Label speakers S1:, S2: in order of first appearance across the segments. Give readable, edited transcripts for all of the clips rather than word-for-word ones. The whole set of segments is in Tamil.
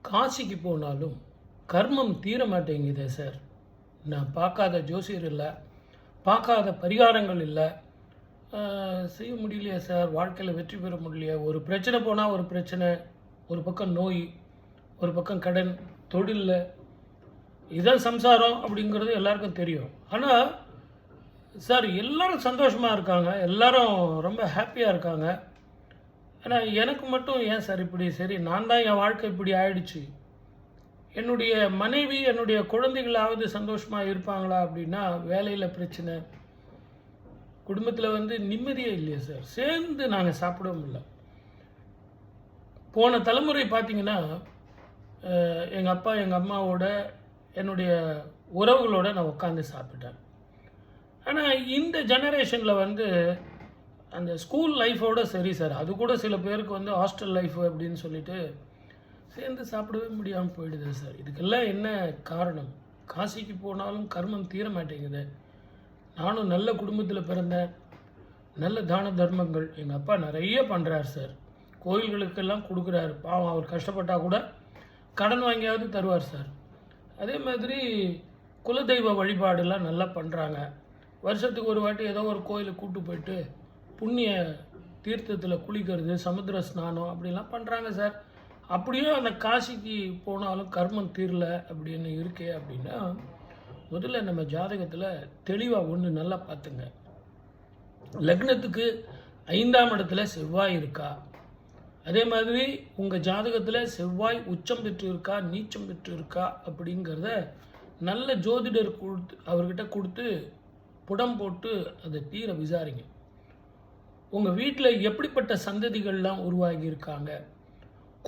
S1: காசிக்கு போனாலும் கர்மம் தீர மாட்டேங்குதே சார். நான் பார்க்காத ஜோசியர் இல்லை, பார்க்காத பரிகாரங்கள் இல்லை, செய்ய முடியலையே சார். வாழ்க்கையில் வெற்றி பெற முடியலையே. ஒரு பிரச்சனை போனால் ஒரு பிரச்சனை, ஒரு பக்கம் நோய், ஒரு பக்கம் கடன், தொழிலில் இதான் சம்சாரம் அப்படிங்கிறது எல்லாருக்கும் தெரியும். ஆனால் சார் எல்லோரும் சந்தோஷமாக இருக்காங்க, எல்லோரும் ரொம்ப ஹாப்பியாக இருக்காங்க. ஆனால் எனக்கு மட்டும் ஏன் சார் இப்படி? சரி, நான் தான் என் வாழ்க்கை இப்படி ஆயிடுச்சு, என்னுடைய மனைவி என்னுடைய குழந்தைகளாவது சந்தோஷமாக இருப்பாங்களா அப்படின்னா வேலையில் பிரச்சனை, குடும்பத்தில் நிம்மதியே இல்லையா சார். சேர்ந்து நாங்கள் சாப்பிடவும் இல்லை. போன தலைமுறை பார்த்திங்கன்னா எங்கள் அப்பா எங்கள் அம்மாவோட என்னுடைய உறவுகளோடு நான் உட்காந்து சாப்பிட்டேன். ஆனால் இந்த ஜெனரேஷனில் அந்த ஸ்கூல் லைஃபோடு சரி சார், அது கூட சில பேருக்கு ஹாஸ்டல் லைஃப் அப்படின்னு சொல்லிட்டு சேர்ந்து சாப்பிடவே முடியாமல் போயிடுது சார். இதுக்கெல்லாம் என்ன காரணம்? காசிக்கு போனாலும் கர்மம் தீர மாட்டேங்குது. நானும் நல்ல குடும்பத்தில் பிறந்தேன், நல்ல தான தர்மங்கள் எங்கள் அப்பா நிறைய பண்ணுறார் சார். கோயில்களுக்கெல்லாம் கொடுக்குறாரு. பாவம், அவர் கஷ்டப்பட்டால் கூட கடன் வாங்கியாவது தருவார் சார். அதே மாதிரி குலதெய்வ வழிபாடெல்லாம் நல்லா பண்ணுறாங்க. வருஷத்துக்கு ஒரு வாட்டி ஏதோ ஒரு கோயிலுக்கு கூப்பிட்டு போயிட்டு புண்ணிய தீர்த்தத்தில் குளிக்கிறது, சமுத்திர ஸ்நானம் அப்படிலாம் பண்ணுறாங்க சார். அப்படியே அந்த காசிக்கு போனாலும் கர்மம் தீரல அப்படின்னு இருக்கே அப்படின்னா, முதல்ல நம்ம ஜாதகத்தில் தெளிவாக ஒன்று நல்லா பார்த்துங்க. லக்னத்துக்கு 5ஆம் இடத்துல செவ்வாய் இருக்கா, அதே மாதிரி உங்கள் ஜாதகத்தில் செவ்வாய் உச்சம் பெற்று இருக்கா, நீச்சம் பெற்று இருக்கா அப்படிங்கிறத நல்ல ஜோதிடர் அவர்கிட்ட கொடுத்து புடம் போட்டு அதை தீர விசாரிங்க. உங்கள் வீட்டில் எப்படிப்பட்ட சந்ததிகள்லாம் உருவாகி இருக்காங்க,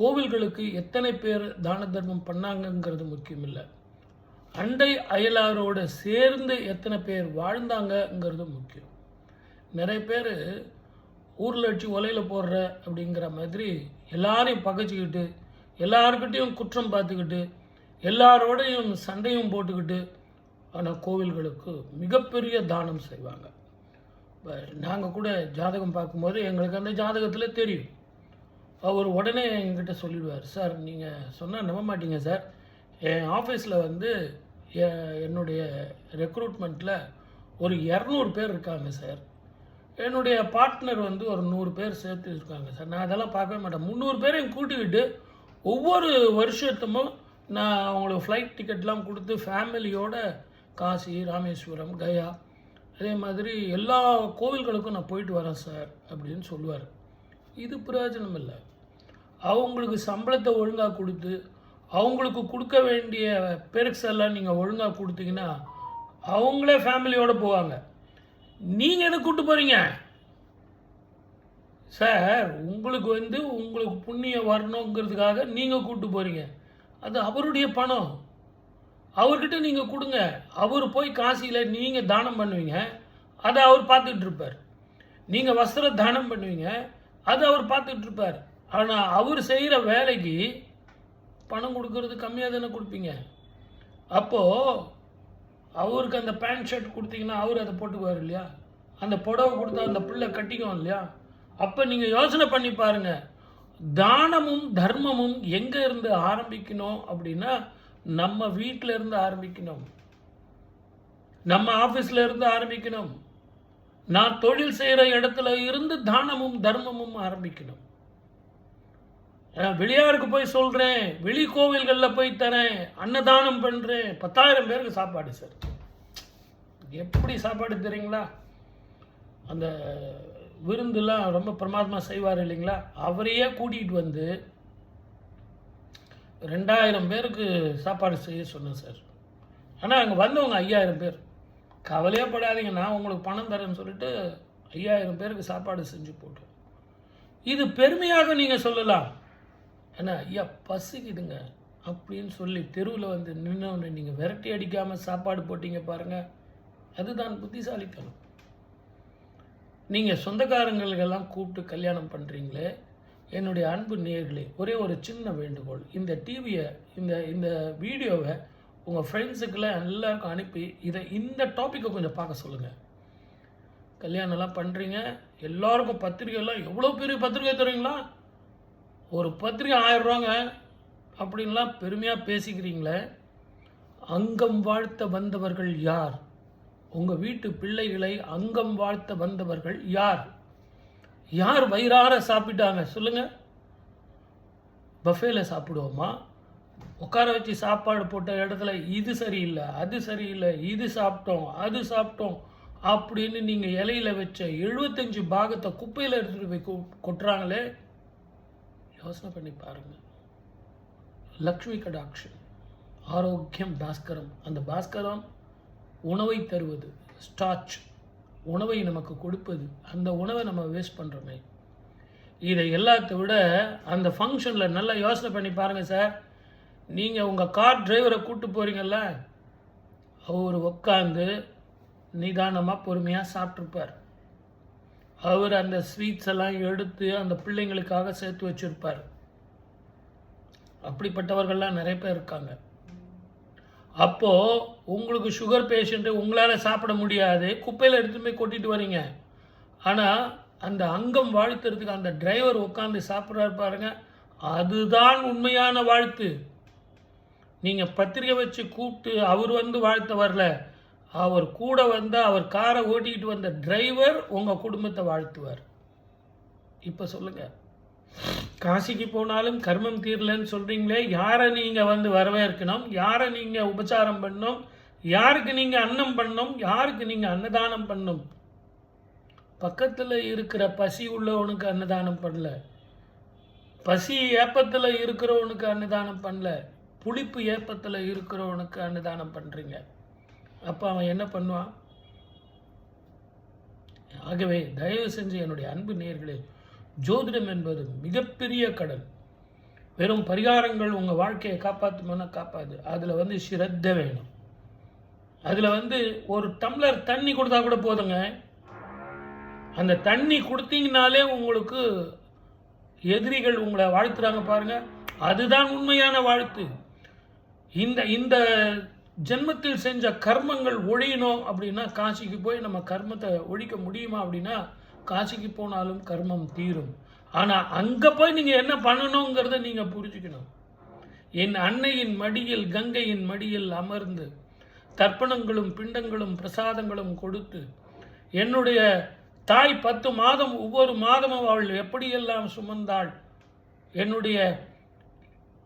S1: கோவில்களுக்கு எத்தனை பேர் தான தர்மம் பண்ணாங்கங்கிறது முக்கியம் இல்லை, அண்டை அயலாரோடு சேர்ந்து எத்தனை பேர் வாழ்ந்தாங்கங்கிறது முக்கியம். நிறைய பேர் ஊரில் வச்சு ஒலையில் போடுற அப்படிங்கிற மாதிரி எல்லாரையும் பகைச்சிக்கிட்டு, எல்லாருக்கிட்டையும் குற்றம் பார்த்துக்கிட்டு, எல்லாரோடையும் சண்டையும் போட்டுக்கிட்டு ஆனால் கோவில்களுக்கு மிகப்பெரிய தானம் செய்வாங்க. நாங்கள் கூட ஜாதகம் பார்க்கும்போது எங்களுக்கு அந்த ஜாதகத்தில் தெரியும். அவர் உடனே எங்கிட்ட சொல்லிடுவார், சார் நீங்கள் சொன்னால் நம்ப மாட்டீங்க சார், என் ஆஃபீஸில் என்னுடைய ரெக்ரூட்மெண்ட்டில் ஒரு 200 பேர் இருக்காங்க சார், என்னுடைய பார்ட்னர் ஒரு 100 பேர் சேர்த்து இருக்காங்க சார். நான் அதெல்லாம் பார்க்கவே மாட்டேன். 300 பேரையும் கூட்டிக்கிட்டு ஒவ்வொரு வருஷத்துமும் நான் அவங்களுக்கு ஃப்ளைட் டிக்கெட்லாம் கொடுத்து ஃபேமிலியோட காசி, ராமேஸ்வரம், கயா, அதே மாதிரி எல்லா கோவில்களுக்கும் நான் போயிட்டு வரேன் சார் அப்படின்னு சொல்லுவார். இது பிரயோஜனம் இல்லை. அவங்களுக்கு சம்பளத்தை ஒழுங்காக கொடுத்து அவங்களுக்கு கொடுக்க வேண்டிய பெருசெல்லாம் நீங்கள் ஒழுங்காக கொடுத்தீங்கன்னா அவங்களே ஃபேமிலியோடு போவாங்க. நீங்கள் எதுக்கு கூப்பிட்டு போகிறீங்க சார்? உங்களுக்கு உங்களுக்கு புண்ணியம் வரணுங்கிறதுக்காக நீங்கள் கூப்பிட்டு போகிறீங்க. அது அவருடைய பணம், அவர்கிட்ட நீங்கள் கொடுங்க. அவர் போய் காசியில் நீங்கள் தானம் பண்ணுவீங்க, அதை அவர் பார்த்துக்கிட்டு இருப்பார். நீங்கள் வஸ்திர தானம் பண்ணுவீங்க, அது அவர் பார்த்துக்கிட்டு இருப்பார். ஆனால் அவர் செய்கிற வேலைக்கு பணம் கொடுக்கறது கம்மியாக தானே கொடுப்பீங்க. அப்போது அவருக்கு அந்த பேண்ட் ஷர்ட் கொடுத்தீங்கன்னா அவர் அதை போட்டுக்குவார் இல்லையா? அந்த புடவை கொடுத்தா அந்த பிள்ளை கட்டிக்கும் இல்லையா? அப்போ நீங்கள் யோசனை பண்ணி பாருங்கள், தானமும் தர்மமும் எங்கே இருந்து ஆரம்பிக்கணும் அப்படின்னா நம்ம வீட்டில் இருந்து ஆரம்பிக்கணும், நம்ம ஆஃபீஸில் இருந்து ஆரம்பிக்கணும், நான் தொழில் செய்கிற இடத்துல இருந்து தானமும் தர்மமும் ஆரம்பிக்கணும். வெளியாருக்கு போய் சொல்கிறேன், வெளி கோவில்களில் போய் தரேன், அன்னதானம் பண்ணுறேன், 10,000 பேருக்கு சாப்பாடு சார். எப்படி சாப்பாடு தெரியுங்களா? அந்த விருந்துலாம் ரொம்ப பிரமாதமாக செய்வார் இல்லைங்களா? அவரையே கூட்டிகிட்டு 2000 பேருக்கு சாப்பாடு செய்ய சொன்னேன் சார். ஆனால் அங்கே வந்தவங்க 5000 பேர். கவலையே படாதீங்க, நான் உங்களுக்கு பணம் தரேன்னு சொல்லிட்டு 5000 பேருக்கு சாப்பாடு செஞ்சு போட்டோம். இது பெருமையாக நீங்கள் சொல்லலாம். ஏன்னா ஐயா பசிக்குதுங்க அப்படின்னு சொல்லி தெருவில் நின்று நீங்கள் விரட்டி அடிக்காமல் சாப்பாடு போட்டீங்க பாருங்கள், அதுதான் புத்திசாலித்தனம். நீங்கள் சொந்தக்காரங்களுக்கெல்லாம் கூப்பிட்டு கல்யாணம் பண்ணுறீங்களே, என்னுடைய அன்பு நேயர்களே, ஒரே ஒரு சின்ன வேண்டுகோள், இந்த டிவியை இந்த வீடியோவை உங்கள் ஃப்ரெண்ட்ஸுக்கெல்லாம் எல்லாருக்கும் அனுப்பி இந்த டாப்பிக்கை கொஞ்சம் பார்க்க சொல்லுங்கள். கல்யாணம்லாம் பண்ணுறீங்க, எல்லாருக்கும் பத்திரிக்கைலாம் எவ்வளோ பெரிய பத்திரிக்கை தருவீங்களா? ஒரு பத்திரிக்கை 1000 ரூபாங்க. அப்படின்லாம் பெருமையாக பேசிக்கிறீங்களே, அங்கம் வாழ்த்த வந்தவர்கள் யார்? உங்கள் வீட்டு பிள்ளைகளை அங்கம் வாழ்த்த வந்தவர்கள் யார்? யார் வயிறார சாப்பிட்டாங்க சொல்லுங்கள்? பஃபேல சாப்பிடுவோமா? உட்கார வச்சு சாப்பாடு போட்ட இடத்துல இது சரியில்லை, அது சரியில்லை, இது சாப்பிட்டோம், அது சாப்பிட்டோம் அப்படின்னு நீங்கள் இலையில வச்ச 75 பாகத்தை குப்பையில் எடுத்துகிட்டு போய் கொட்டுறாங்களே, யோசனை பண்ணி பாருங்கள். லக்ஷ்மி கடாட்சம், ஆரோக்கியம் பாஸ்கரம். அந்த பாஸ்கரம் உணவை தருவது, ஸ்டார்ச் உணவை நமக்கு கொடுப்பது. அந்த உணவை நம்ம வேஸ்ட் பண்ணுறோமே. இதை எல்லாத்த விட அந்த ஃபங்க்ஷனில் நல்லா யோசனை பண்ணி பாருங்கள் சார். நீங்கள் உங்கள் கார் டிரைவரை கூப்பிட்டு போகிறீங்கல்ல, அவர் உட்காந்து நிதானமாக பொறுமையாக சாப்பிட்ருப்பார். அவர் அந்த ஸ்வீட்ஸ் எல்லாம் எடுத்து அந்த பிள்ளைங்களுக்காக சேர்த்து வச்சுருப்பார். அப்படிப்பட்டவர்கள்லாம் நிறைய பேர் இருக்காங்க. அப்போது உங்களுக்கு சுகர் பேஷண்ட்டு, உங்களால் சாப்பிட முடியாது, குப்பையில் எடுத்து போய் கொட்டிட்டு வரீங்க. ஆனால் அந்த அங்கம் வாழ்த்துறதுக்கு அந்த டிரைவர் உட்காந்து சாப்பிட்றாரு பாருங்க, அதுதான் உண்மையான வாழ்த்து. நீங்கள் பத்திரிக்கை வச்சு கூப்பிட்டு அவர் வந்து வாழ்த்த வரல, அவர் கூட வந்த அவர் காரை ஓட்டிக்கிட்டு வந்த டிரைவர் உங்கள் குடும்பத்தை வாழ்த்துவார். இப்போ சொல்லுங்கள், காசிக்கு போனாலும் கர்மம் தீரலன்னு சொல்கிறீங்களே, யாரை நீங்கள் வந்து வரவேற்கணும்? யாரை நீங்கள் உபச்சாரம் பண்ணணும்? யாருக்கு நீங்கள் அன்னம் பண்ணணும்? யாருக்கு நீங்கள் அன்னதானம் பண்ணணும்? பக்கத்தில் இருக்கிற பசி உள்ளவனுக்கு அன்னதானம் பண்ணல, பசி ஏப்பத்தில் இருக்கிறவனுக்கு அன்னதானம் பண்ணல, புளிப்பு ஏப்பத்தில் இருக்கிறவனுக்கு அன்னதானம் பண்ணுறீங்க. அப்போ அவன் என்ன பண்ணுவான்? ஆகவே தயவு செஞ்சு என்னுடைய அன்பு நேயர்களே, ஜோதிடம் என்பது மிகப்பெரிய கடல். வெறும் பரிகாரங்கள் உங்கள் வாழ்க்கையை காப்பாற்றுமானா காப்பாது. அதில் வந்து ஸ்ரத்த வேணும். அதில் வந்து ஒரு டம்ளர் தண்ணி கொடுத்தா கூட போதுங்க. அந்த தண்ணி கொடுத்தீங்கனாலே உங்களுக்கு எதிரிகள் உங்களை வாழ்த்துறாங்க பாருங்க, அதுதான் உண்மையான வாழ்த்து. இந்த ஜென்மத்தில் செஞ்ச கர்மங்கள் ஒழியணும் அப்படின்னா காசிக்கு போய் நம்ம கர்மத்தை ஒழிக்க முடியுமா அப்படின்னா, காசிக்கு போனாலும் கர்மம் தீரும். ஆனால் அங்கே போய் நீங்கள் என்ன பண்ணணுங்கிறத நீங்கள் புரிஞ்சுக்கணும். என் அன்னையின் மடியில் கங்கையின் மடியில் அமர்ந்து தர்ப்பணங்களும் பிண்டங்களும் பிரசாதங்களும் கொடுத்து, என்னுடைய தாய் 10 மாதம் ஒவ்வொரு மாதமும் அவள் எப்படியெல்லாம் சுமந்தாள், என்னுடைய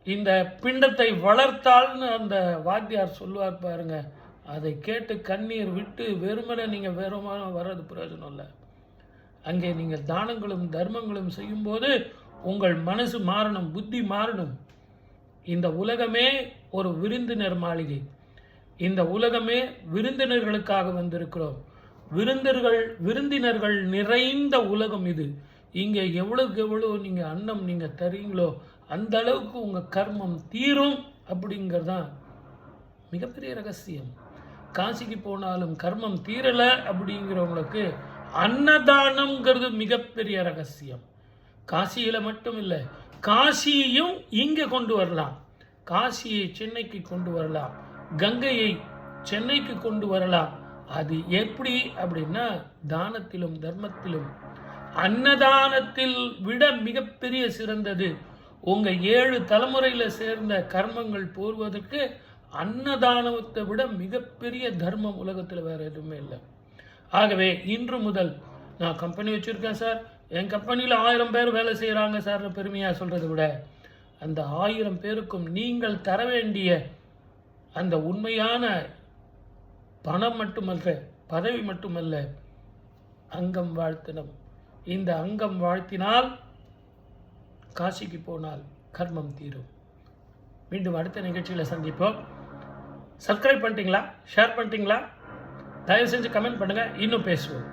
S1: இந்த பிண்டத்தை வளர்த்தாள்னு அந்த வாத்தியார் சொல்லுவார் பாருங்க, அதை கேட்டு கண்ணீர் விட்டு வெறுமனே நீங்கள் வெறுமனே வர்றது பிரயோஜனம் இல்லை. அங்கே நீங்கள் தானங்களும் தர்மங்களும் செய்யும்போது உங்கள் மனசு மாறணும், புத்தி மாறணும். இந்த உலகமே ஒரு விருந்தினர் மாளிகை. இந்த உலகமே விருந்தினர்களுக்காக வந்திருக்கிறோம். விருந்தினர்கள் நிறைந்த உலகம் இது. இங்கே எவ்வளவுக்கு எவ்வளோ நீங்கள் அன்னம் நீங்கள் தரீங்களோ அந்த அளவுக்கு உங்கள் கர்மம் தீரும். அப்படிங்கிறதான் மிகப்பெரிய ரகசியம். காசிக்கு போனாலும் கர்மம் தீரலை அப்படிங்கிறவங்களுக்கு அன்னதானம்ங்கிறது மிகப்பெரிய ரகசியம். காசியில் மட்டும் இல்லை, காசியையும் இங்கே கொண்டு வரலாம். காசியை சென்னைக்கு கொண்டு வரலாம், கங்கையை சென்னைக்கு கொண்டு வரலாம். அது எப்படி அப்படின்னா, தானத்திலும் தர்மத்திலும். அன்னதானத்தில் விட மிகப்பெரிய சிறந்தது உங்கள் 7 தலைமுறையில் சேர்ந்த கர்மங்கள் போர்வதற்கு அன்னதானத்தை விட மிகப்பெரிய தர்மம் உலகத்தில் வேறு எதுவுமே இல்லை. ஆகவே இன்று முதல் நான் கம்பெனி வச்சுருக்கேன் சார், என் கம்பெனியில் 1000 பேர் வேலை செய்கிறாங்க சார் பெருமையாக சொல்கிறத விட, அந்த 1000 பேருக்கும் நீங்கள் தர வேண்டிய அந்த உண்மையான பணம் மட்டுமல்ல, பதவி மட்டுமல்ல, அங்கம் வாழ்த்தினம். இந்த அங்கம் வாழ்த்தினால் காசிக்கு போனால் கர்மம் தீரும். மீண்டும் அடுத்த நிகழ்ச்சியில் சந்திப்போம். சப்ஸ்கிரைப் பண்ணிட்டீங்களா? ஷேர் பண்ணிட்டீங்களா? தயவு செஞ்சு கமெண்ட் பண்ணுங்கள், இன்னும் பேசுவோம்.